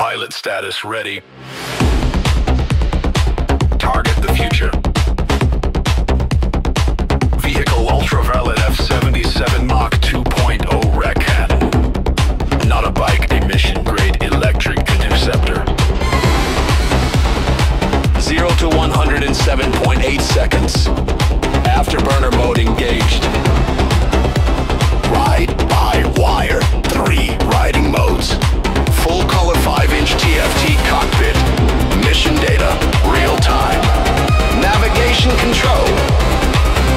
Pilot status ready. Target the future. Vehicle ultraviolet F-77 Mach 2.0 Rakan. Not a bike, emission grade electric interceptor. 0 to 107.8 seconds. Afterburner mode engaged. Ride by wire. 3 riding modes. Full color 5-inch TFT cockpit. Mission data, real time. Navigation control.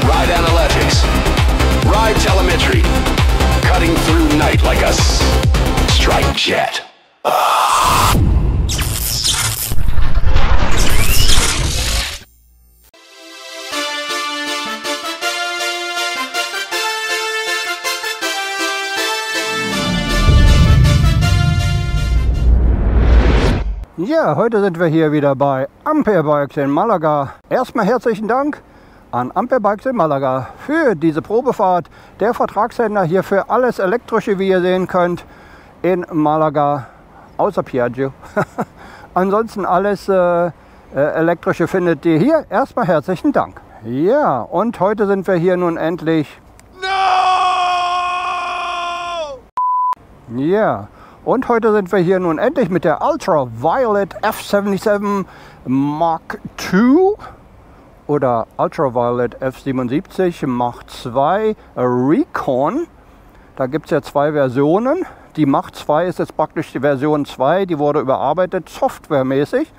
Ride analytics. Ride telemetry. Cutting through night like a strike jet. Ja, heute sind wir hier wieder bei Ampere Bikes in Malaga. Erstmal herzlichen Dank an Ampere Bikes in Malaga für diese Probefahrt. Der Vertragshändler hier für alles Elektrische, wie ihr sehen könnt, in Malaga, außer Piaggio. Ansonsten alles Elektrische findet ihr hier. Erstmal herzlichen Dank. Ja, und heute sind wir hier nun endlich... No! Ja. Und heute sind wir hier nun endlich mit der Ultraviolet F-77 Mark II oder Ultraviolet F-77 Mach 2 Recon. Da gibt es ja 2 Versionen. Die Mach 2 ist jetzt praktisch die Version 2, die wurde überarbeitet, softwaremäßig.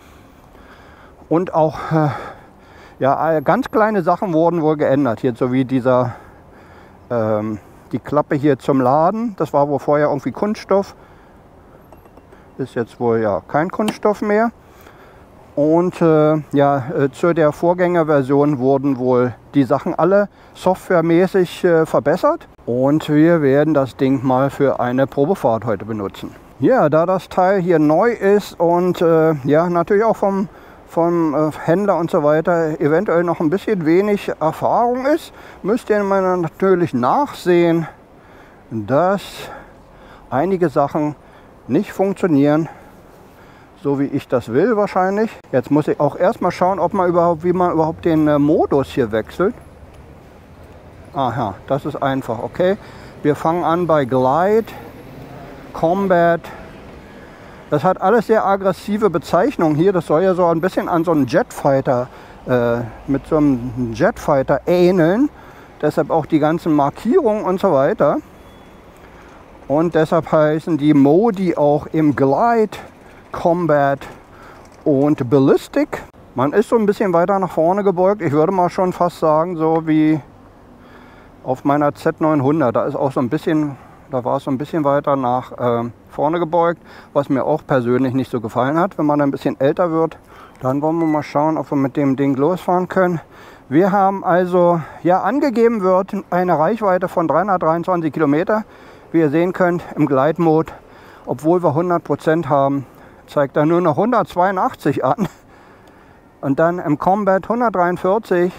Und auch ja, ganz kleine Sachen wurden wohl geändert. Hier so wie dieser, die Klappe hier zum Laden, das war wohl vorher irgendwie Kunststoff. Ist jetzt wohl ja kein Kunststoff mehr. Und ja, zu der Vorgängerversion wurden wohl die Sachen alle softwaremäßig verbessert. Und wir werden das Ding mal für eine Probefahrt heute benutzen. Ja, da das Teil hier neu ist und ja, natürlich auch vom Händler und so weiter eventuell noch ein bisschen wenig Erfahrung ist, müsst ihr mal natürlich nachsehen, dass einige Sachen nicht funktionieren, so wie ich das will wahrscheinlich. Jetzt muss ich auch erstmal schauen, wie man überhaupt den Modus hier wechselt. Aha, das ist einfach, okay. Wir fangen an bei Glide, Combat. Das hat alles sehr aggressive Bezeichnungen hier. Das soll ja so ein bisschen an so einen Jetfighter, mit so einem Jetfighter ähneln. Deshalb auch die ganzen Markierungen und so weiter. Und deshalb heißen die Modi auch im Glide, Combat und Ballistic. Man ist so ein bisschen weiter nach vorne gebeugt. Ich würde mal schon fast sagen, so wie auf meiner Z900. Da ist auch so ein bisschen, da war es so ein bisschen weiter nach vorne gebeugt, was mir auch persönlich nicht so gefallen hat. Wenn man ein bisschen älter wird, dann wollen wir mal schauen, ob wir mit dem Ding losfahren können. Wir haben also, ja, angegeben wird eine Reichweite von 323 Kilometer. Wie ihr sehen könnt, im Glide-Mode, obwohl wir 100% haben, zeigt er nur noch 182 an. Und dann im Combat 143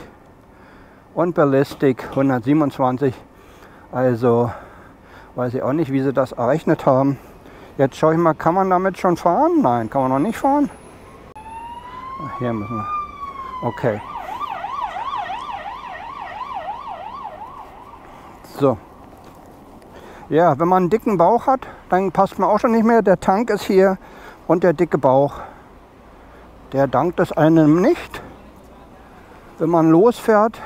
und Ballistic 127. Also weiß ich auch nicht, wie sie das errechnet haben. Jetzt schaue ich mal, kann man damit schon fahren? Nein, kann man noch nicht fahren. Hier müssen wir. Okay. So. Ja, wenn man einen dicken Bauch hat, dann passt man auch schon nicht mehr. Der Tank ist hier und der dicke Bauch, der dankt es einem nicht. Wenn man losfährt,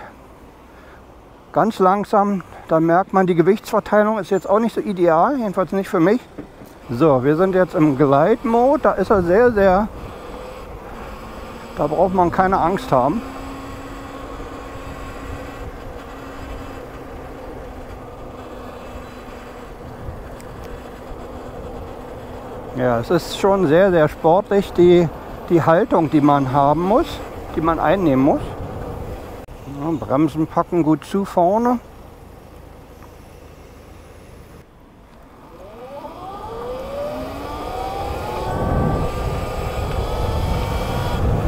ganz langsam, dann merkt man, die Gewichtsverteilung ist jetzt auch nicht so ideal, jedenfalls nicht für mich. So, wir sind jetzt im Glide-Mode, da ist er sehr, sehr, da braucht man keine Angst haben. Ja, es ist schon sehr, sehr sportlich, die Haltung, die man haben muss, die man einnehmen muss. Ja, Bremsen packen gut zu vorne.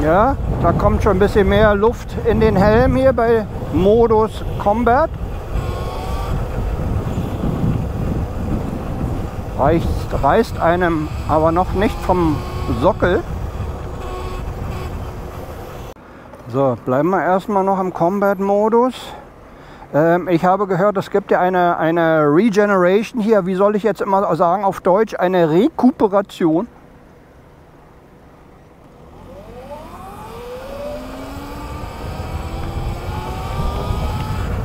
Ja, da kommt schon ein bisschen mehr Luft in den Helm hier bei Modus Combat. reißt einem aber noch nicht vom Sockel. So, bleiben wir erstmal noch im Combat-Modus. Ich habe gehört, es gibt ja eine Regeneration hier. Wie soll ich jetzt immer sagen auf Deutsch? Eine Rekuperation.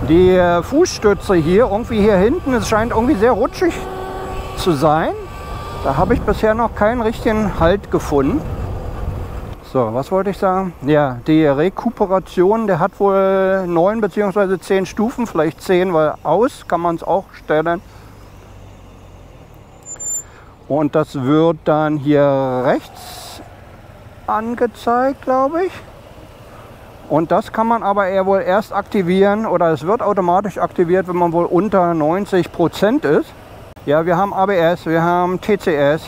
Die Fußstütze hier, irgendwie hier hinten, es scheint irgendwie sehr rutschig zu sein. Da habe ich bisher noch keinen richtigen Halt gefunden. So, was wollte ich sagen? Ja, die Rekuperation, der hat wohl 9 bzw. 10 Stufen, vielleicht 10, weil aus kann man es auch stellen. Und das wird dann hier rechts angezeigt, glaube ich. Und das kann man aber eher wohl erst aktivieren oder es wird automatisch aktiviert, wenn man wohl unter 90% ist. Ja, wir haben ABS, wir haben TCS.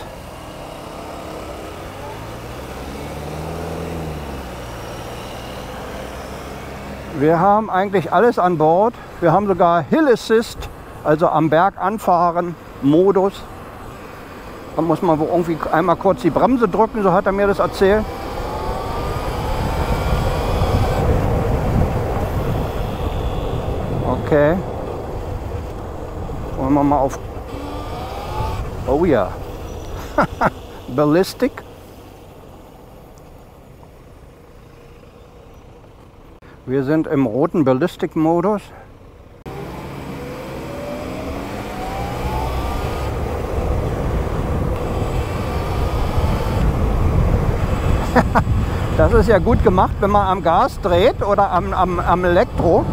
Wir haben eigentlich alles an Bord. Wir haben sogar Hill Assist, also am Berg anfahren Modus. Da muss man wohl irgendwie einmal kurz die Bremse drücken, so hat er mir das erzählt. Okay. Wollen wir mal auf... Oh ja. Ballistic. Wir sind im roten Ballistic-Modus. Das ist ja gut gemacht, wenn man am Gas dreht oder am Elektro.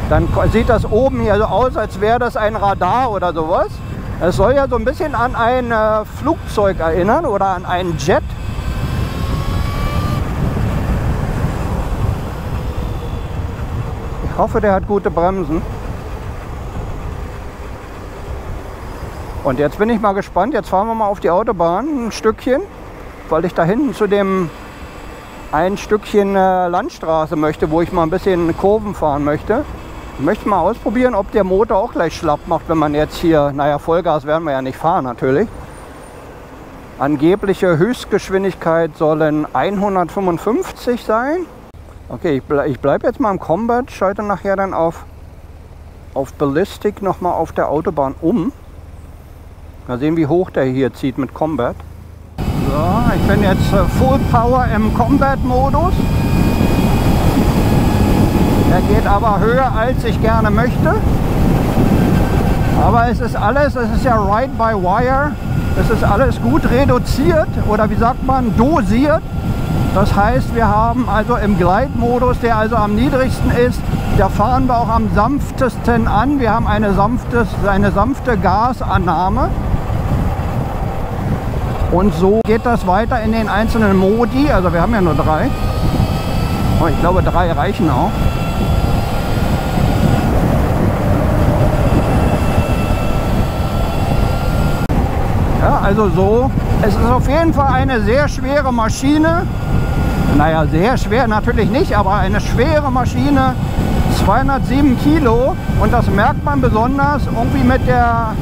Dann sieht das oben hier so aus, als wäre das ein Radar oder sowas. Es soll ja so ein bisschen an ein Flugzeug erinnern oder an einen Jet. Ich hoffe, der hat gute Bremsen. Und jetzt bin ich mal gespannt. Jetzt fahren wir mal auf die Autobahn ein Stückchen, weil ich da hinten zu dem ein Stückchen Landstraße möchte, wo ich mal ein bisschen Kurven fahren möchte. Ich möchte mal ausprobieren, ob der Motor auch gleich schlapp macht, wenn man jetzt hier, naja, Vollgas werden wir ja nicht fahren natürlich. Angebliche Höchstgeschwindigkeit sollen 155 sein. Okay, ich bleibe jetzt mal im Combat, schalte nachher dann auf Ballistic nochmal auf der Autobahn um. Mal sehen, wie hoch der hier zieht mit Combat. So, ich bin jetzt Full Power im Combat-Modus. Er geht aber höher, als ich gerne möchte. Aber es ist ja Ride by Wire. Es ist alles gut reduziert oder wie sagt man, dosiert. Das heißt, wir haben also im Gleitmodus, der also am niedrigsten ist, da fahren wir auch am sanftesten an. Wir haben eine sanfte Gasannahme. Und so geht das weiter in den einzelnen Modi. Also wir haben ja nur 3. Oh, ich glaube 3 reichen auch. Ja, also so. Es ist auf jeden Fall eine sehr schwere Maschine. Naja, sehr schwer natürlich nicht, aber eine schwere Maschine. 207 Kilo. Und das merkt man besonders irgendwie mit der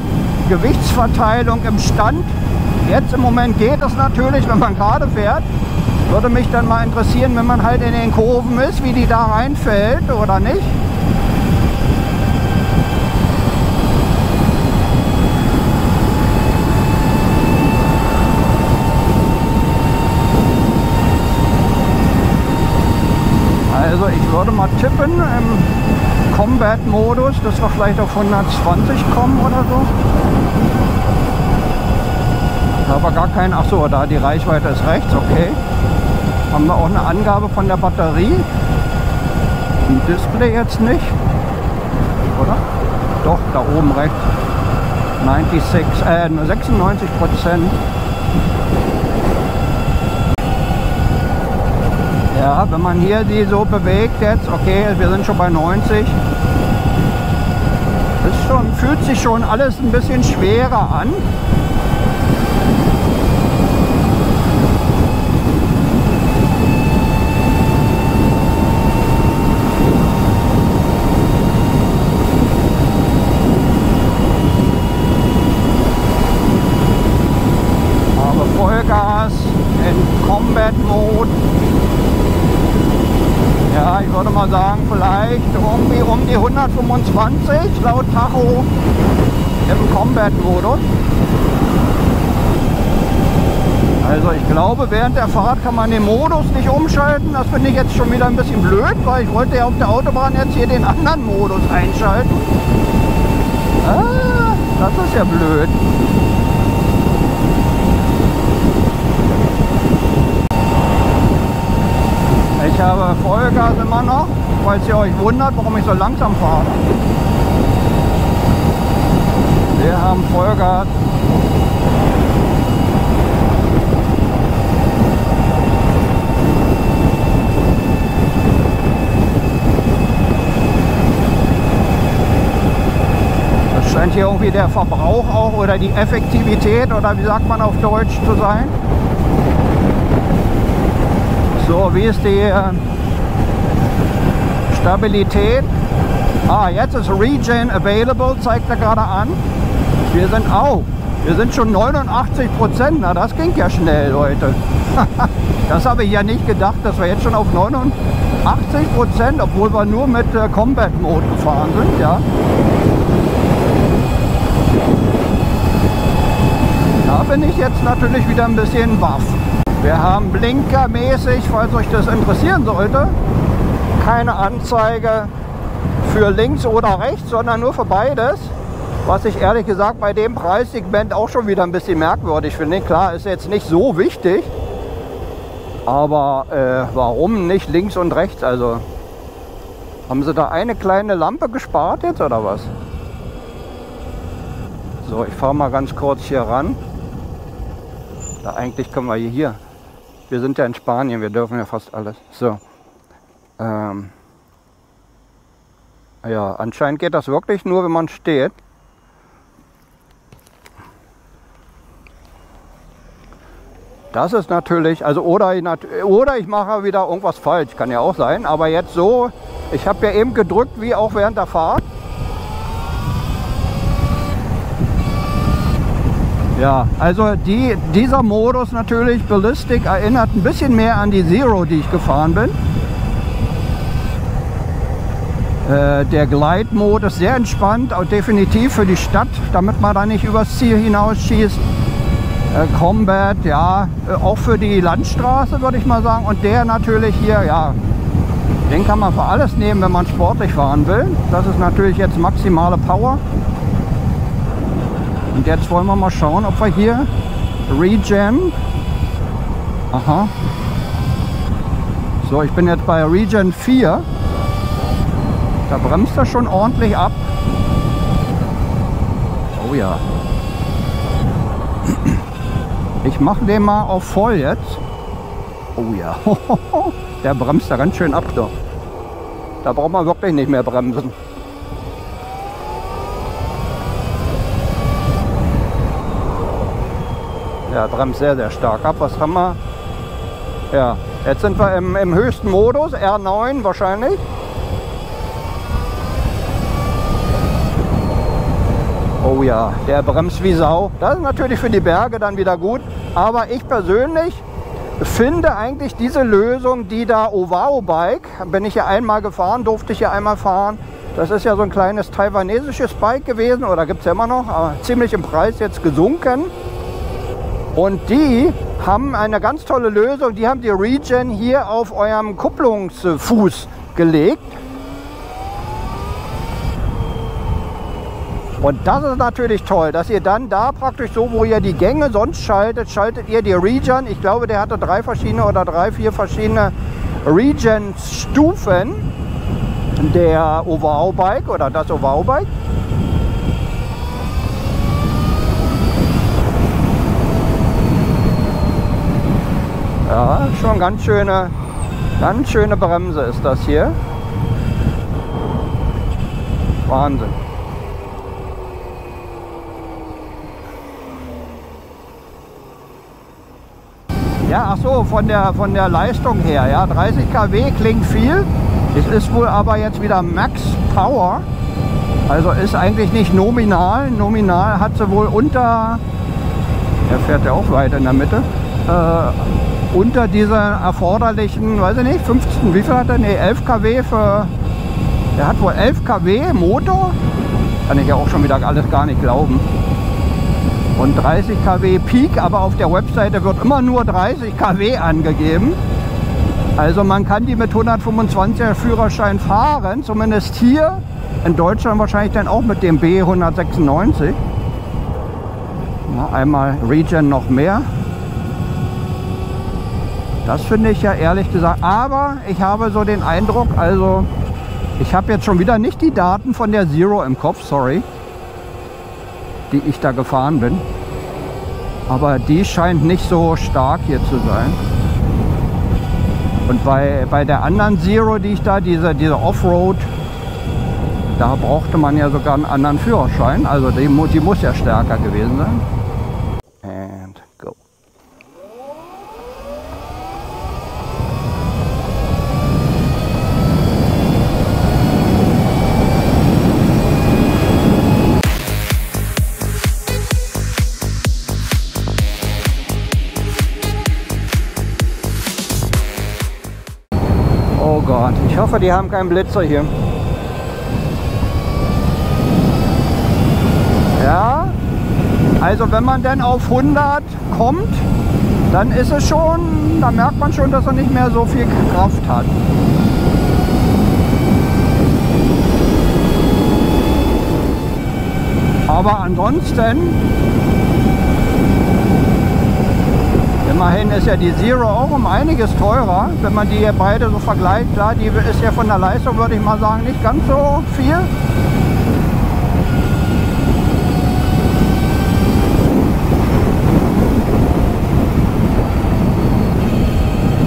Gewichtsverteilung im Stand. Jetzt im Moment geht es natürlich, wenn man gerade fährt. Würde mich dann mal interessieren, wenn man halt in den Kurven ist, wie die da reinfällt oder nicht. Also ich würde mal tippen im Combat-Modus, dass wir vielleicht auf 120 kommen oder so. Aber gar kein, ach so, da die Reichweite ist rechts, okay. Haben wir auch eine Angabe von der Batterie. Im Display jetzt nicht, oder? Doch, da oben rechts. 96%. Ja, wenn man hier die so bewegt jetzt, okay, wir sind schon bei 90. Ist schon, fühlt sich schon alles ein bisschen schwerer an. würde mal sagen, vielleicht irgendwie um die 125 laut Tacho im Combat-Modus. Also ich glaube, während der Fahrt kann man den Modus nicht umschalten. Das finde ich jetzt schon wieder ein bisschen blöd, weil ich wollte ja auf der Autobahn jetzt hier den anderen Modus einschalten. Ah, das ist ja blöd. Ich habe Vollgas immer noch, falls ihr euch wundert, warum ich so langsam fahre. Wir haben Vollgas. Das scheint hier irgendwie der Verbrauch auch oder die Effektivität oder wie sagt man auf Deutsch zu sein. So, wie ist die Stabilität? Ah, jetzt ist Regen available, zeigt er gerade an. Wir sind schon 89%. Na, das ging ja schnell, Leute. Das habe ich ja nicht gedacht, dass wir jetzt schon auf 89%, obwohl wir nur mit Combat Mode gefahren sind, ja. Da bin ich jetzt natürlich wieder ein bisschen baff. Wir haben blinkermäßig, falls euch das interessieren sollte, keine Anzeige für links oder rechts, sondern nur für beides. Was ich ehrlich gesagt bei dem Preissegment auch schon wieder ein bisschen merkwürdig finde. Klar, ist jetzt nicht so wichtig, aber warum nicht links und rechts? Also haben sie da eine kleine Lampe gespart jetzt oder was? So, ich fahre mal ganz kurz hier ran. Da eigentlich können wir hier. Wir sind ja in Spanien, wir dürfen ja fast alles. So. Ja, anscheinend geht das wirklich nur, wenn man steht. Das ist natürlich, also oder ich mache wieder irgendwas falsch, kann ja auch sein. Aber jetzt so, ich habe ja eben gedrückt, wie auch während der Fahrt. Ja, also dieser Modus natürlich, Ballistic, erinnert ein bisschen mehr an die Zero, die ich gefahren bin. Der Glide-Mode ist sehr entspannt, auch definitiv für die Stadt, damit man da nicht übers Ziel hinausschießt. Combat, ja, auch für die Landstraße würde ich mal sagen. Und der natürlich hier, ja, den kann man für alles nehmen, wenn man sportlich fahren will. Das ist natürlich jetzt maximale Power. Und jetzt wollen wir mal schauen, ob wir hier Regen. Aha. So, ich bin jetzt bei Regen 4. Da bremst er schon ordentlich ab. Oh ja. Ich mache den mal auf voll jetzt. Oh ja. Der bremst da ganz schön ab. Doch. Da braucht man wirklich nicht mehr bremsen. Ja, bremst sehr, sehr stark ab. Was haben wir? Ja, jetzt sind wir im höchsten Modus, R9 wahrscheinlich. Oh ja, der bremst wie Sau. Das ist natürlich für die Berge dann wieder gut. Aber ich persönlich finde eigentlich diese Lösung, die da Ovao Bike, bin ich ja einmal gefahren, durfte ich ja einmal fahren. Das ist ja so ein kleines taiwanesisches Bike gewesen, oder gibt es ja immer noch, aber ziemlich im Preis jetzt gesunken. Und die haben eine ganz tolle Lösung. Die haben die Regen hier auf eurem Kupplungsfuß gelegt. Und das ist natürlich toll, dass ihr dann da praktisch so, wo ihr die Gänge sonst schaltet, schaltet ihr die Regen. Ich glaube, der hatte 3 verschiedene oder 3, 4 verschiedene Regen-Stufen. Der Ovao Bike oder das Ovao Bike. Ja, schon ganz schöne Bremse ist das hier. Wahnsinn. Ja, ach so, von der Leistung her, ja, 30 kW klingt viel. Es ist wohl aber jetzt wieder Max Power. Also ist eigentlich nicht nominal. Nominal hat sie wohl unter, er fährt ja auch weit in der Mitte, unter dieser erforderlichen, weiß ich nicht, 15, wie viel hat er? Ne, 11 kW für, der hat wohl 11 kW Motor, kann ich ja auch schon wieder alles gar nicht glauben. Und 30 kW Peak, aber auf der Webseite wird immer nur 30 kW angegeben. Also man kann die mit 125er Führerschein fahren, zumindest hier in Deutschland wahrscheinlich dann auch mit dem B196. Na, einmal Regen noch mehr. Das finde ich ja ehrlich gesagt, aber ich habe so den Eindruck, also ich habe jetzt schon wieder nicht die Daten von der Zero im Kopf, sorry, die ich da gefahren bin. Aber die scheint nicht so stark hier zu sein. Und bei der anderen Zero, die ich da, diese Offroad, da brauchte man ja sogar einen anderen Führerschein. Also die muss ja stärker gewesen sein. And go. Oh Gott, ich hoffe, die haben keinen Blitzer hier. Ja, also wenn man dann auf 100 kommt, dann ist es schon, da merkt man schon, dass er nicht mehr so viel Kraft hat. Aber ansonsten, immerhin ist ja die Zero auch um einiges teurer, wenn man die hier beide so vergleicht. Klar, die ist ja von der Leistung, würde ich mal sagen, nicht ganz so viel.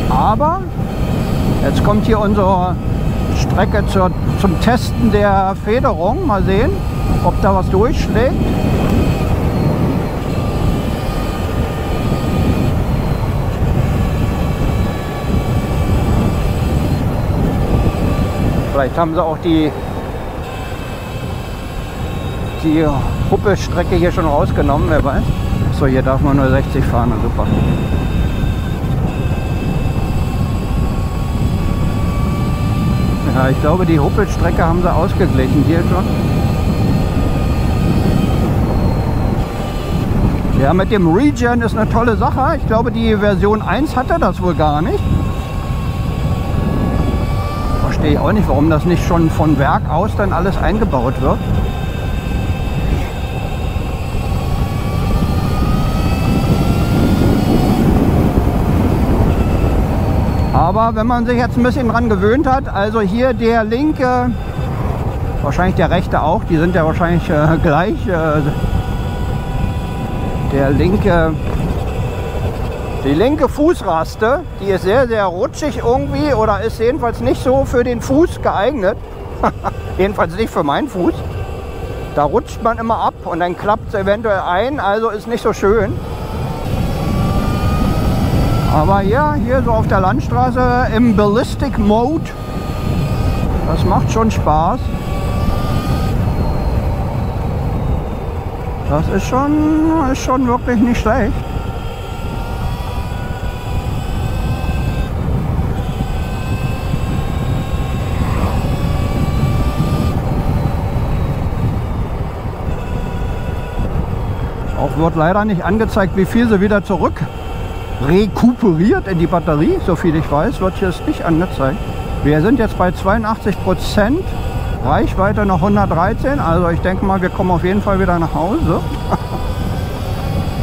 Aber jetzt kommt hier unsere Strecke zum Testen der Federung. Mal sehen, ob da was durchschlägt. Vielleicht haben sie auch die Huppelstrecke hier schon rausgenommen, wer weiß. So, hier darf man nur 60 fahren, super. Ja, ich glaube, die Huppelstrecke haben sie ausgeglichen hier schon. Ja, mit dem Regen ist eine tolle Sache. Ich glaube, die Version 1 hatte das wohl gar nicht. Verstehe ich auch nicht, warum das nicht schon von Werk aus dann alles eingebaut wird. Aber wenn man sich jetzt ein bisschen dran gewöhnt hat, also hier der linke, wahrscheinlich der rechte auch, die sind ja wahrscheinlich gleich, die linke Fußraste, die ist sehr, sehr rutschig irgendwie oder ist jedenfalls nicht so für den Fuß geeignet. Jedenfalls nicht für meinen Fuß. Da rutscht man immer ab und dann klappt es eventuell ein, also ist nicht so schön. Aber ja, hier so auf der Landstraße im Ballistic Mode, das macht schon Spaß. Das ist schon wirklich nicht schlecht. Auch wird leider nicht angezeigt, wie viel sie wieder zurück rekuperiert in die Batterie, so viel ich weiß, wird hier nicht angezeigt. Wir sind jetzt bei 82%, Reichweite noch 113, also ich denke mal, wir kommen auf jeden Fall wieder nach Hause.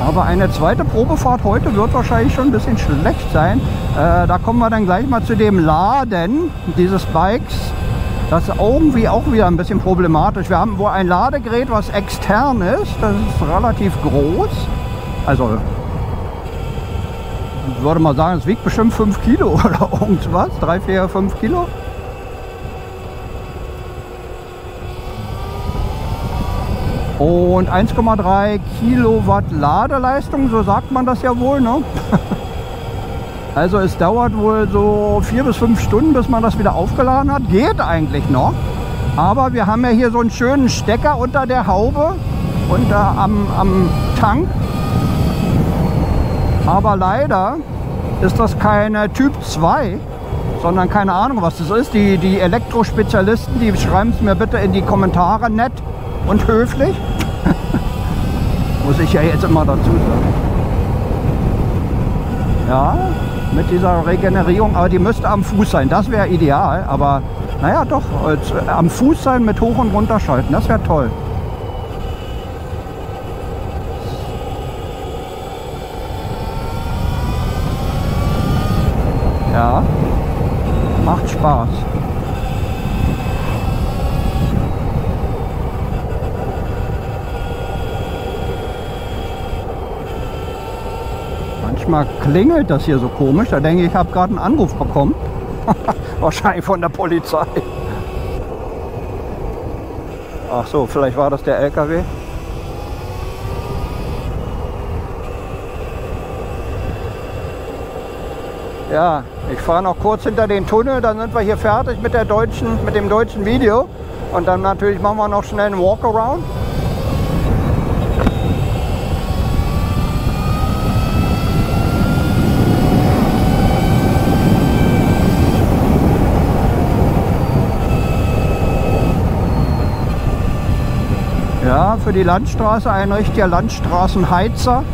Aber eine zweite Probefahrt heute wird wahrscheinlich schon ein bisschen schlecht sein. Da kommen wir dann gleich mal zu dem Laden dieses Bikes. Das ist irgendwie auch wieder ein bisschen problematisch. Wir haben wohl ein Ladegerät, was extern ist, das ist relativ groß. Also ich würde mal sagen, es wiegt bestimmt 5 Kilo oder irgendwas. 3, 4, 5 Kilo. Und 1,3 Kilowatt Ladeleistung, so sagt man das ja wohl, ne? Also es dauert wohl so 4 bis 5 Stunden, bis man das wieder aufgeladen hat. Geht eigentlich noch. Aber wir haben ja hier so einen schönen Stecker unter der Haube und am Tank. Aber leider ist das keine Typ 2, sondern keine Ahnung, was das ist. Die Elektrospezialisten, die schreiben es mir bitte in die Kommentare, nett und höflich. Muss ich ja jetzt immer dazu sagen. Ja, mit dieser Regenerierung, aber die müsste am Fuß sein, das wäre ideal, aber naja doch, am Fuß sein mit hoch und runter schalten, das wäre toll. Ja, macht Spaß. Manchmal klingelt das hier so komisch, da denke ich, ich habe gerade einen Anruf bekommen. Wahrscheinlich von der Polizei. Ach so, vielleicht war das der LKW. Ja, ich fahre noch kurz hinter den Tunnel, dann sind wir hier fertig mit dem deutschen Video. Und dann natürlich machen wir noch schnell einen Walkaround. Ja, für die Landstraße ein richtiger Landstraßenheizer.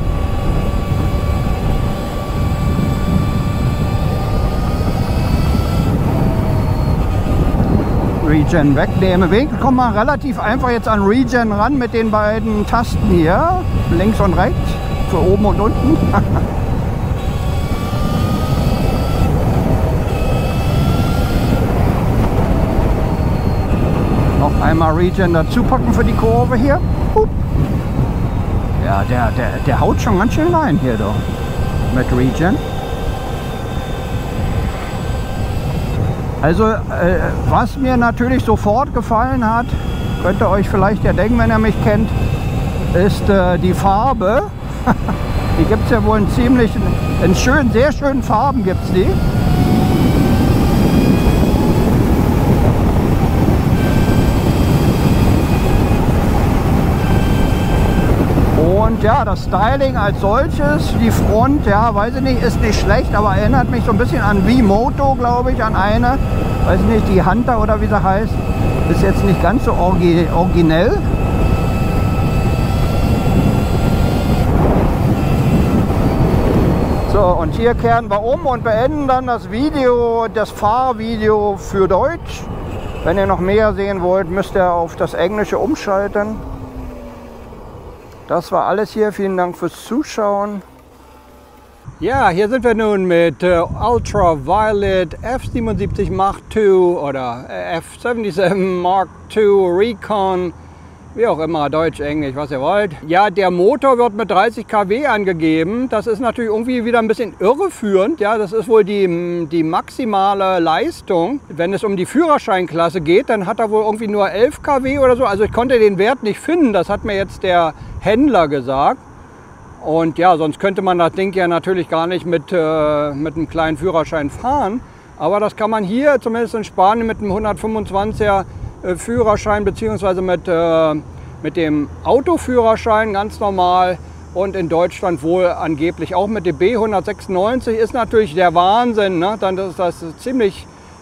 Regen wegnehmen. Wir kommen mal relativ einfach jetzt an Regen ran mit den beiden Tasten hier, links und rechts, für oben und unten. Noch einmal Regen dazu packen für die Kurve hier. Ja, der haut schon ganz schön rein hier doch mit Regen. Also was mir natürlich sofort gefallen hat, könnt ihr euch vielleicht ja denken, wenn ihr mich kennt, ist die Farbe. Die gibt es ja wohl in sehr schönen Farben gibt es die. Und ja, das Styling als solches, die Front, ja, weiß ich nicht, ist nicht schlecht, aber erinnert mich so ein bisschen an V-Moto, glaube ich, an eine, weiß ich nicht, die Hunter oder wie sie heißt, ist jetzt nicht ganz so originell. So, und hier kehren wir um und beenden dann das Video, das Fahrvideo für Deutsch. Wenn ihr noch mehr sehen wollt, müsst ihr auf das Englische umschalten. Das war alles hier. Vielen Dank fürs Zuschauen. Ja, hier sind wir nun mit Ultraviolet F77 Mark II oder F77 Mark II Recon, wie auch immer, Deutsch, Englisch, was ihr wollt. Ja, der Motor wird mit 30 kW angegeben. Das ist natürlich irgendwie wieder ein bisschen irreführend. Ja, das ist wohl die maximale Leistung. Wenn es um die Führerscheinklasse geht, dann hat er wohl irgendwie nur 11 kW oder so. Also ich konnte den Wert nicht finden. Das hat mir jetzt der Händler gesagt. Und ja, sonst könnte man das Ding ja natürlich gar nicht mit einem kleinen Führerschein fahren. Aber das kann man hier, zumindest in Spanien, mit einem 125er Führerschein beziehungsweise mit dem Autoführerschein ganz normal und in Deutschland wohl angeblich auch mit dem B196 ist natürlich der Wahnsinn. Ne? Dann ist das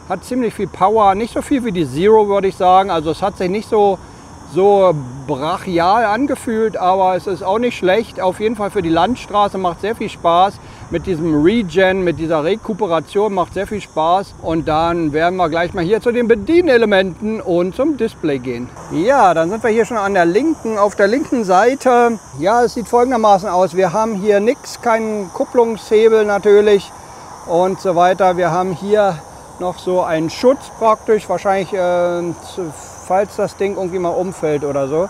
hat ziemlich viel Power, nicht so viel wie die Zero, würde ich sagen. Also es hat sich nicht so brachial angefühlt, aber es ist auch nicht schlecht. Auf jeden Fall für die Landstraße macht sehr viel Spaß. Mit diesem Regen, mit dieser Rekuperation macht sehr viel Spaß. Und dann werden wir gleich mal hier zu den Bedienelementen und zum Display gehen. Ja, dann sind wir hier schon auf der linken Seite. Ja, es sieht folgendermaßen aus. Wir haben hier nichts, keinen Kupplungshebel natürlich und so weiter. Wir haben hier noch so einen Schutz praktisch, wahrscheinlich falls das Ding irgendwie mal umfällt oder so.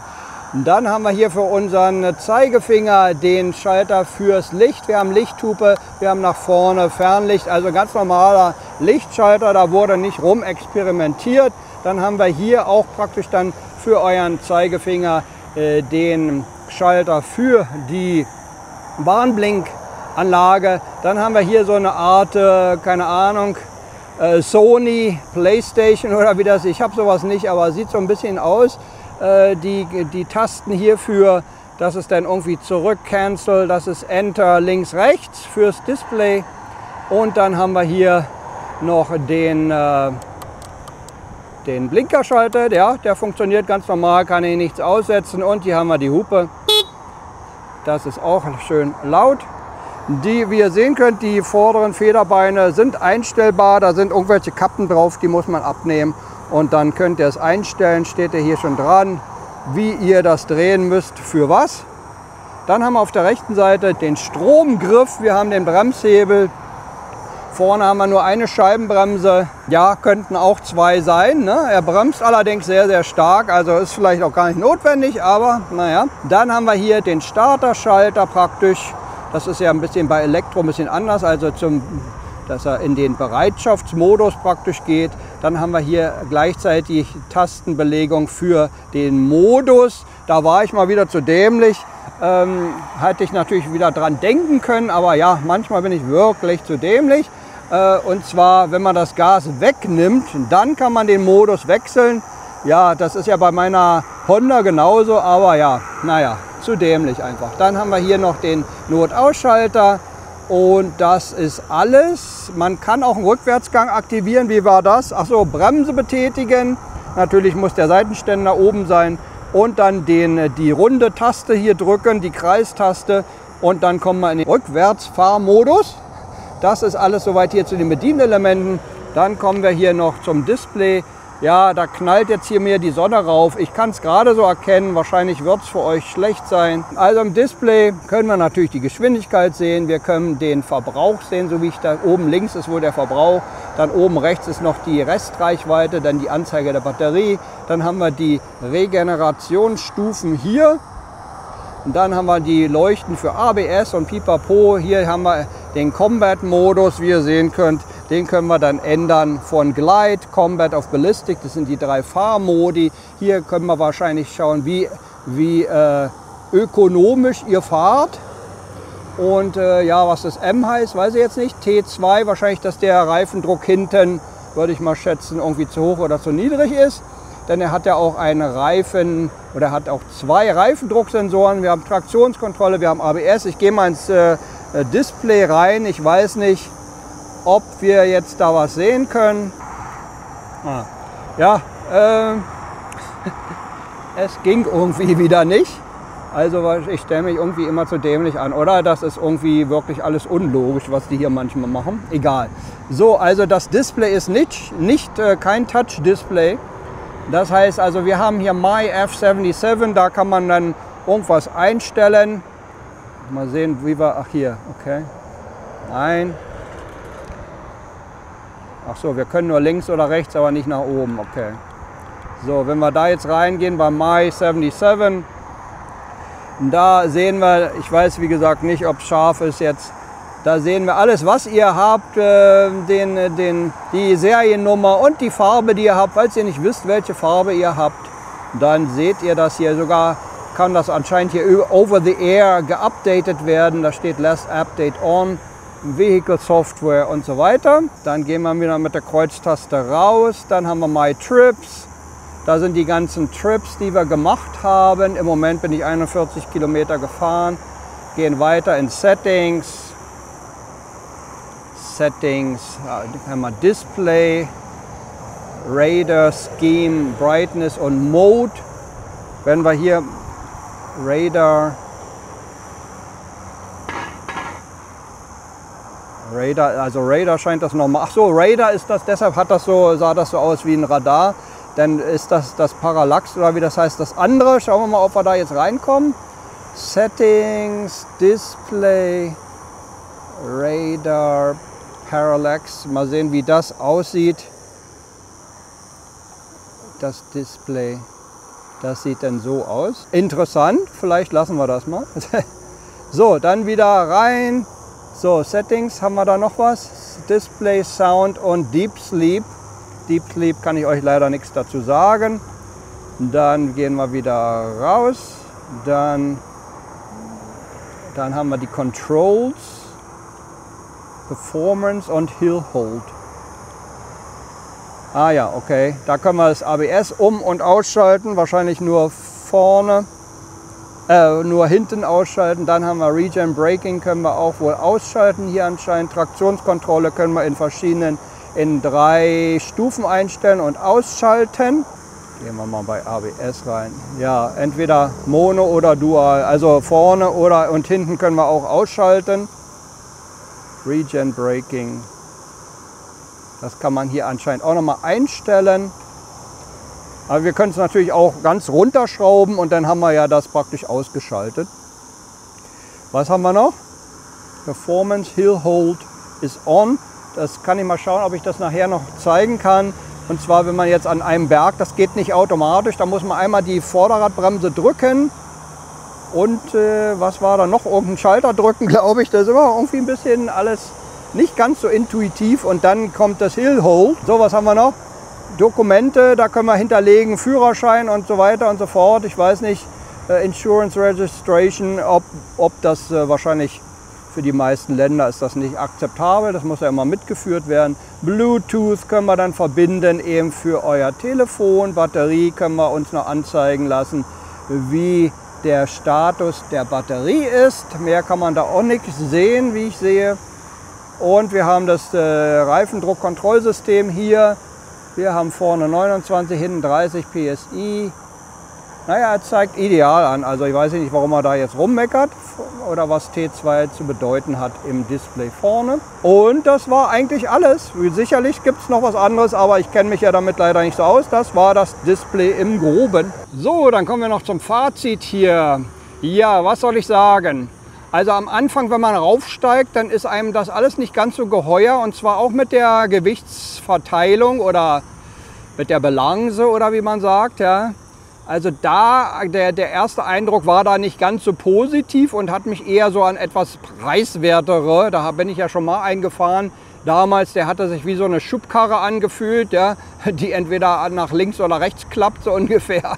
Und dann haben wir hier für unseren Zeigefinger den Schalter fürs Licht. Wir haben Lichthupe, wir haben nach vorne Fernlicht, also ganz normaler Lichtschalter, da wurde nicht rum experimentiert. Dann haben wir hier auch praktisch dann für euren Zeigefinger den Schalter für die Warnblinkanlage. Dann haben wir hier so eine Art, keine Ahnung, Sony, Playstation oder wie das, ich habe sowas nicht, aber sieht so ein bisschen aus. Die Tasten hierfür, das ist dann irgendwie zurück, Cancel, das ist Enter links, rechts fürs Display. Und dann haben wir hier noch den Blinkerschalter, ja, der funktioniert ganz normal, kann ich nichts aussetzen. Und hier haben wir die Hupe. Das ist auch schön laut. Wie ihr sehen könnt, die vorderen Federbeine sind einstellbar. Da sind irgendwelche Kappen drauf, die muss man abnehmen. Und dann könnt ihr es einstellen, steht ja hier schon dran, wie ihr das drehen müsst, für was. Dann haben wir auf der rechten Seite den Stromgriff. Wir haben den Bremshebel. Vorne haben wir nur eine Scheibenbremse. Ja, könnten auch zwei sein. Ne? Er bremst allerdings sehr, sehr stark. Also ist vielleicht auch gar nicht notwendig, aber naja. Dann haben wir hier den Starterschalter praktisch. Das ist ja ein bisschen bei Elektro ein bisschen anders, also dass er in den Bereitschaftsmodus praktisch geht. Dann haben wir hier gleichzeitig Tastenbelegung für den Modus. Da war ich mal wieder zu dämlich. Hätte ich natürlich wieder dran denken können, aber ja, manchmal bin ich wirklich zu dämlich. Und zwar, wenn man das Gas wegnimmt, dann kann man den Modus wechseln. Ja, das ist ja bei meiner Honda genauso, aber ja, naja, zu dämlich einfach. Dann haben wir hier noch den Notausschalter und das ist alles. Man kann auch einen Rückwärtsgang aktivieren. Wie war das? Achso, Bremse betätigen. Natürlich muss der Seitenständer oben sein. Und dann die runde Taste hier drücken, die Kreistaste. Und dann kommen wir in den Rückwärtsfahrmodus. Das ist alles soweit hier zu den Bedienelementen. Dann kommen wir hier noch zum Display. Ja, da knallt jetzt hier mir die Sonne rauf. Ich kann es gerade so erkennen. Wahrscheinlich wird es für euch schlecht sein. Also im Display können wir natürlich die Geschwindigkeit sehen. Wir können den Verbrauch sehen, so wie ich da oben links ist wohl der Verbrauch. Dann oben rechts ist noch die Restreichweite, dann die Anzeige der Batterie. Dann haben wir die Regenerationsstufen hier. Und dann haben wir die Leuchten für ABS und Pipapo. Hier haben wir den Combat-Modus, wie ihr sehen könnt. Den können wir dann ändern von Glide, Combat auf Ballistic. Das sind die 3 Fahrmodi. Hier können wir wahrscheinlich schauen, wie ökonomisch ihr fahrt. Und ja, was das M heißt, weiß ich jetzt nicht. T2, wahrscheinlich, dass der Reifendruck hinten, würde ich mal schätzen, irgendwie zu hoch oder zu niedrig ist. Denn er hat ja auch einen Reifen, oder hat auch 2 Reifendrucksensoren. Wir haben Traktionskontrolle, wir haben ABS. Ich gehe mal ins Display rein. Ich weiß nicht, ob wir jetzt da was sehen können. Ja, es ging irgendwie wieder nicht. Also ich stelle mich irgendwie immer zu dämlich an, oder? Das ist irgendwie wirklich alles unlogisch, was die hier manchmal machen. Egal. So, also das Display ist kein Touch-Display. Das heißt also, wir haben hier My F77, da kann man dann irgendwas einstellen. Mal sehen, wie wir, ach hier, okay. Nein. Ach so, wir können nur links oder rechts, aber nicht nach oben, okay. So, wenn wir da jetzt reingehen bei My 77, da sehen wir, ich weiß wie gesagt nicht, ob es scharf ist jetzt, da sehen wir alles, was ihr habt, die Seriennummer und die Farbe, die ihr habt. Falls ihr nicht wisst, welche Farbe ihr habt, dann seht ihr das hier. Sogar kann das anscheinend hier over the air geupdatet werden. Da steht Last Update On, Vehicle Software und so weiter. Dann gehen wir wieder mit der Kreuztaste raus. Dann haben wir My Trips. Da sind die ganzen Trips, die wir gemacht haben. Im Moment bin ich 41 Kilometer gefahren. Gehen weiter in Settings. Haben wir Display, Radar, Scheme, Brightness und Mode. Wenn wir hier Radar, also Radar scheint das normal. Ach so, Radar ist das, deshalb sah das so aus wie ein Radar. Dann ist das Parallax oder wie das heißt, das andere. Schauen wir mal, ob wir da jetzt reinkommen. Settings, Display, Radar, Parallax. Mal sehen, wie das aussieht. Das Display, das sieht dann so aus. Interessant, vielleicht lassen wir das mal. So, dann wieder rein. So, Settings, haben wir da noch was? Display, Sound und Deep Sleep. Deep Sleep kann ich euch leider nichts dazu sagen. Dann gehen wir wieder raus. Dann haben wir die Controls, Performance und Hill Hold. Ah ja, okay. Da können wir das ABS um- und ausschalten. Wahrscheinlich nur vorne. nur hinten ausschalten. Dann haben wir Regen Braking, können wir auch wohl ausschalten hier anscheinend. Traktionskontrolle können wir in 3 Stufen einstellen und ausschalten. Gehen wir mal bei ABS rein. Ja, entweder Mono oder Dual, also vorne und hinten können wir auch ausschalten. Regen Braking. Das kann man hier anscheinend auch nochmal einstellen. Aber wir können es natürlich auch ganz runterschrauben und dann haben wir ja das praktisch ausgeschaltet. Was haben wir noch? Performance Hill Hold is on. Das kann ich mal schauen, ob ich das nachher noch zeigen kann. Und zwar, wenn man jetzt an einem Berg, das geht nicht automatisch, da muss man einmal die Vorderradbremse drücken. Und was war da noch? Irgendeinen Schalter drücken, glaube ich. Das ist immer irgendwie ein bisschen alles nicht ganz so intuitiv. Und dann kommt das Hill Hold. So, was haben wir noch? Dokumente, da können wir hinterlegen, Führerschein und so weiter und so fort. Ich weiß nicht, Insurance Registration, ob das wahrscheinlich für die meisten Länder ist das nicht akzeptabel. Das muss ja immer mitgeführt werden. Bluetooth können wir dann verbinden, eben für euer Telefon. Batterie können wir uns noch anzeigen lassen, wie der Status der Batterie ist. Mehr kann man da auch nicht sehen, wie ich sehe. Und wir haben das Reifendruckkontrollsystem hier. Wir haben vorne 29, hinten 30 PSI. Naja, es zeigt ideal an. Also ich weiß nicht, warum er da jetzt rummeckert oder was T2 zu bedeuten hat im Display vorne. Und das war eigentlich alles. Sicherlich gibt es noch was anderes, aber ich kenne mich ja damit leider nicht so aus. Das war das Display im Groben. So, dann kommen wir noch zum Fazit hier. Ja, was soll ich sagen? Also am Anfang, wenn man raufsteigt, dann ist einem das alles nicht ganz so geheuer. Und zwar auch mit der Gewichtsverteilung oder mit der Balance oder wie man sagt. Ja. Also da, der erste Eindruck war da nicht ganz so positiv und hat mich eher so an etwas preiswertere. Da bin ich ja schon mal eingefahren. Damals, der hatte sich wie so eine Schubkarre angefühlt, ja, die entweder nach links oder rechts klappt, so ungefähr.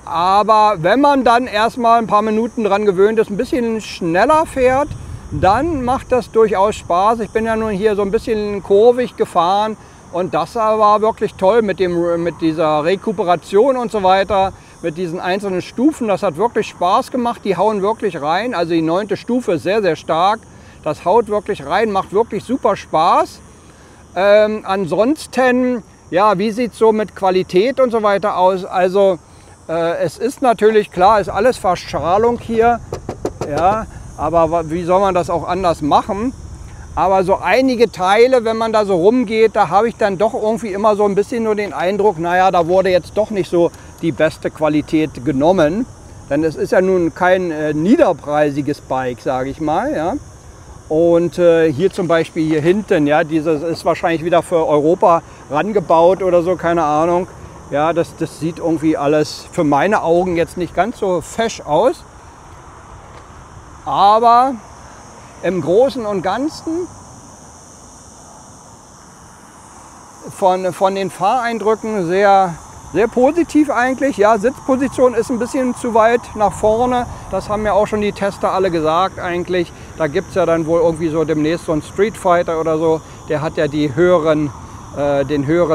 Aber wenn man dann erstmal ein paar Minuten dran gewöhnt ist, ein bisschen schneller fährt, dann macht das durchaus Spaß. Ich bin ja nun hier so ein bisschen kurvig gefahren und das war wirklich toll mit dieser Rekuperation und so weiter, mit diesen einzelnen Stufen. Das hat wirklich Spaß gemacht, die hauen wirklich rein. Also die 9. Stufe ist sehr, sehr stark. Das haut wirklich rein, macht wirklich super Spaß. Ansonsten, ja, wie sieht es so mit Qualität und so weiter aus? Also es ist natürlich klar, ist alles Verschalung hier, ja, aber wie soll man das auch anders machen? Aber so einige Teile, wenn man da so rumgeht, da habe ich dann doch irgendwie immer so ein bisschen nur den Eindruck, naja, da wurde jetzt doch nicht so die beste Qualität genommen. Denn es ist ja nun kein niederpreisiges Bike, sage ich mal, ja. Und hier zum Beispiel hier hinten, ja, dieses ist wahrscheinlich wieder für Europa rangebaut oder so, keine Ahnung. Ja, das sieht irgendwie alles für meine Augen jetzt nicht ganz so fesch aus. Aber im Großen und Ganzen von den Fahreindrücken sehr, sehr positiv eigentlich. Ja, Sitzposition ist ein bisschen zu weit nach vorne. Das haben ja auch schon die Tester alle gesagt eigentlich. Da gibt es ja dann wohl irgendwie so demnächst so einen Street Fighter oder so. Der hat ja den höheren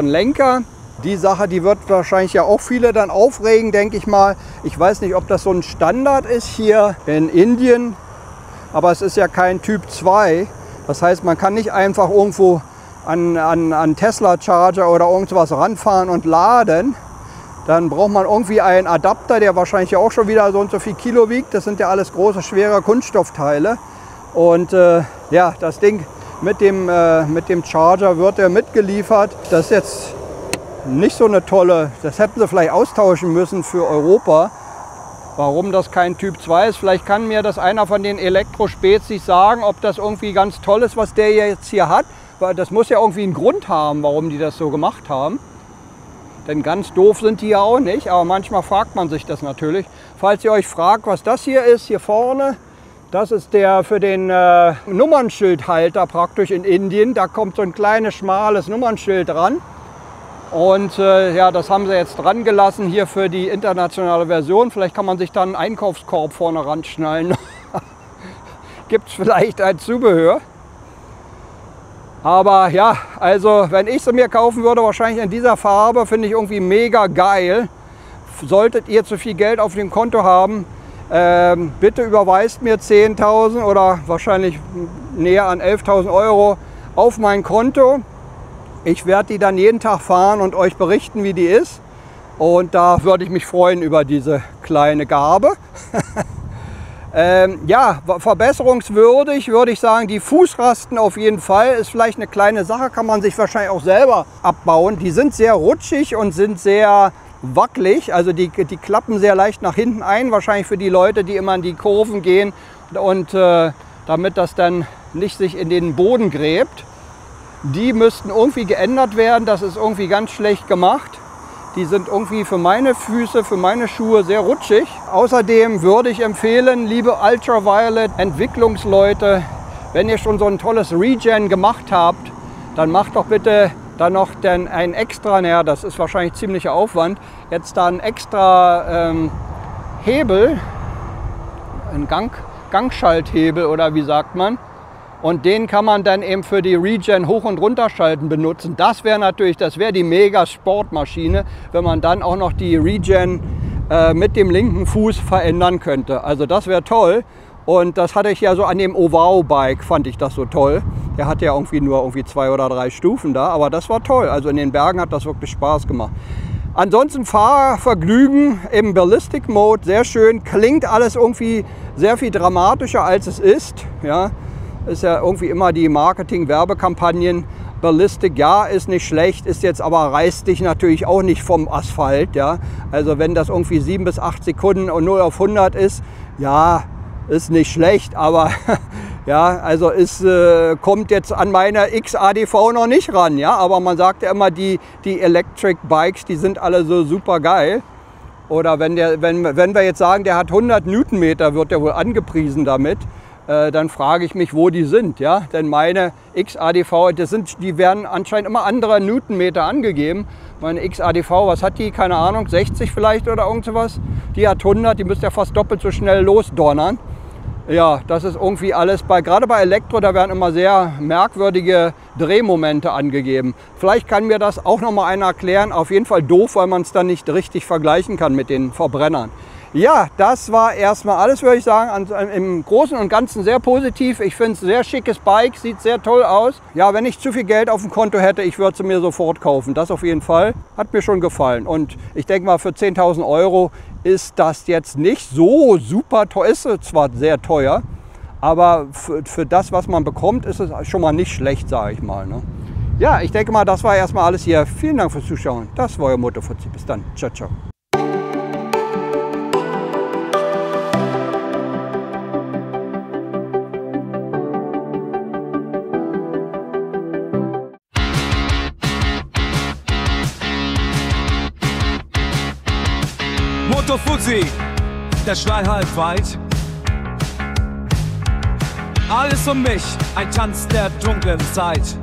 Lenker. Die Sache, die wird wahrscheinlich ja auch viele dann aufregen, denke ich mal. Ich weiß nicht, ob das so ein Standard ist hier in Indien, aber es ist ja kein Typ 2. Das heißt, man kann nicht einfach irgendwo an Tesla Charger oder irgendwas ranfahren und laden. Dann braucht man irgendwie einen Adapter, der wahrscheinlich ja auch schon wieder so und so viel Kilo wiegt. Das sind ja alles große, schwere Kunststoffteile. Und ja, das Ding mit dem Charger wird ja mitgeliefert. Das ist jetzt nicht so eine tolle, das hätten sie vielleicht austauschen müssen für Europa. Warum das kein Typ 2 ist, vielleicht kann mir das einer von den Elektrospezies sagen, ob das irgendwie ganz toll ist, was der jetzt hier hat. Weil das muss ja irgendwie einen Grund haben, warum die das so gemacht haben. Denn ganz doof sind die ja auch nicht, aber manchmal fragt man sich das natürlich. Falls ihr euch fragt, was das hier ist, hier vorne, das ist der für den Nummernschildhalter praktisch in Indien. Da kommt so ein kleines, schmales Nummernschild dran. Und ja, das haben sie jetzt dran gelassen hier für die internationale Version. Vielleicht kann man sich dann einen Einkaufskorb vorne ranschnallen. Gibt es vielleicht ein Zubehör. Aber ja, also wenn ich sie mir kaufen würde, wahrscheinlich in dieser Farbe, finde ich irgendwie mega geil. Solltet ihr zu viel Geld auf dem Konto haben, Bitte überweist mir 10.000 oder wahrscheinlich näher an 11.000 Euro auf mein Konto. Ich werde die dann jeden Tag fahren und euch berichten, wie die ist. Und da würde ich mich freuen über diese kleine Gabe. Ja, verbesserungswürdig würde ich sagen, die Fußrasten auf jeden Fall. Ist vielleicht eine kleine Sache, kann man sich wahrscheinlich auch selber abbauen. Die sind sehr rutschig und sind sehr wackelig, also die klappen sehr leicht nach hinten ein, wahrscheinlich für die Leute, die immer in die Kurven gehen und damit das dann nicht sich in den Boden gräbt. Die müssten irgendwie geändert werden, das ist irgendwie ganz schlecht gemacht. Die sind irgendwie für meine Füße, für meine Schuhe sehr rutschig. Außerdem würde ich empfehlen, liebe Ultraviolet Entwicklungsleute, wenn ihr schon so ein tolles Regen gemacht habt, dann macht doch bitte dann noch ein extra, naja, das ist wahrscheinlich ziemlicher Aufwand, jetzt da ein extra Hebel, ein Gangschalthebel oder wie sagt man, und den kann man dann eben für die Regen hoch- und runterschalten benutzen. Das wäre natürlich, das wäre die mega Sportmaschine, wenn man dann auch noch die Regen mit dem linken Fuß verändern könnte. Also das wäre toll. Und das hatte ich ja so an dem Ovao-Bike, fand ich das so toll. Der hatte ja irgendwie nur 2 oder 3 Stufen da, aber das war toll. Also in den Bergen hat das wirklich Spaß gemacht. Ansonsten Fahrvergnügen im Ballistic Mode, sehr schön. Klingt alles irgendwie sehr viel dramatischer, als es ist. Ja, ist ja irgendwie immer die Marketing-Werbekampagnen. Ballistic, ja, ist nicht schlecht, ist jetzt aber reißt dich natürlich auch nicht vom Asphalt. Ja, also wenn das irgendwie 7 bis 8 Sekunden und 0 auf 100 ist, ja, ist nicht schlecht, aber ja, also es kommt jetzt an meine XADV noch nicht ran, ja, aber man sagt ja immer, die Electric Bikes, die sind alle so super geil. Oder wenn wir jetzt sagen, der hat 100 Newtonmeter, wird der wohl angepriesen damit, dann frage ich mich, wo die sind, ja, denn meine XADV, die werden anscheinend immer andere Newtonmeter angegeben. Meine XADV, was hat die? Keine Ahnung, 60 vielleicht oder irgend sowas. Die hat 100, die müsste ja fast doppelt so schnell losdonnern. Ja, das ist irgendwie alles, gerade bei Elektro, da werden immer sehr merkwürdige Drehmomente angegeben. Vielleicht kann mir das auch noch mal einer erklären. Auf jeden Fall doof, weil man es dann nicht richtig vergleichen kann mit den Verbrennern. Ja, das war erstmal alles, würde ich sagen. Im Großen und Ganzen sehr positiv. Ich finde es ein sehr schickes Bike, sieht sehr toll aus. Ja, wenn ich zu viel Geld auf dem Konto hätte, ich würde es mir sofort kaufen. Das auf jeden Fall. Hat mir schon gefallen. Und ich denke mal, für 10.000 Euro ist das jetzt nicht so super teuer. Ist zwar sehr teuer, aber für das, was man bekommt, ist es schon mal nicht schlecht, sage ich mal. Ne? Ja, ich denke mal, das war erstmal alles hier. Vielen Dank fürs Zuschauen. Das war euer Moto-Fuzzi. Bis dann. Ciao, ciao. Moto-Fuzzi, der Schrei halb weit. Alles um mich, ein Tanz der dunklen Zeit.